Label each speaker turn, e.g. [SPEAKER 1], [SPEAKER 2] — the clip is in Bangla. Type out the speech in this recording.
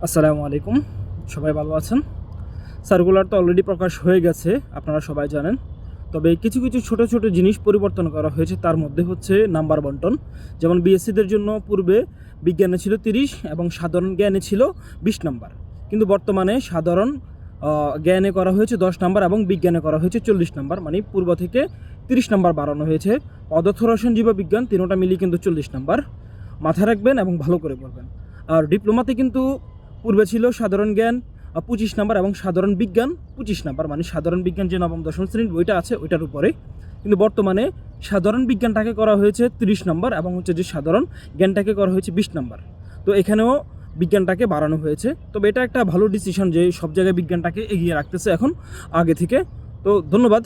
[SPEAKER 1] আসসালামু আলাইকুম। সবাই ভালো আছেন? সার্কুলার তো অলরেডি প্রকাশ হয়ে গেছে, আপনারা সবাই জানেন। তবে কিছু কিছু ছোট ছোট জিনিস পরিবর্তন করা হয়েছে। তার মধ্যে হচ্ছে নাম্বার বন্টন। যেমন বিএসসিদের জন্য পূর্বে বিজ্ঞানে ছিল 30 এবং সাধারণ জ্ঞানে ছিল 20 নাম্বার, কিন্তু বর্তমানে সাধারণ জ্ঞানে করা হয়েছে 10 নাম্বার এবং বিজ্ঞানে করা হয়েছে 40 নাম্বার, মানে পূর্ব থেকে 30 নাম্বার বাড়ানো হয়েছে। পদার্থ রসায়ন জীববিজ্ঞান তিনোটা মিলিয়ে কিন্তু 40 নাম্বার। মাথায় রাখবেন এবং ভালো করে পড়বেন। আর ডিপ্লোমাতে কিন্তু পূর্বে ছিল সাধারণ জ্ঞান 25 নাম্বার এবং সাধারণ বিজ্ঞান 25 নাম্বার, মানে সাধারণ বিজ্ঞান যে নবম দশম শ্রেণীর বইটা আছে ওইটার উপরে। কিন্তু বর্তমানে সাধারণ বিজ্ঞানটাকে করা হয়েছে 30 নাম্বার এবং হচ্ছে যে সাধারণ জ্ঞানটাকে করা হয়েছে 20 নাম্বার। তো এখানেও বিজ্ঞানটাকে বাড়ানো হয়েছে। তবে এটা একটা ভালো ডিসিশন যে সব জায়গায় বিজ্ঞানটাকে এগিয়ে রাখতেছে এখন আগে থেকে। তো ধন্যবাদ।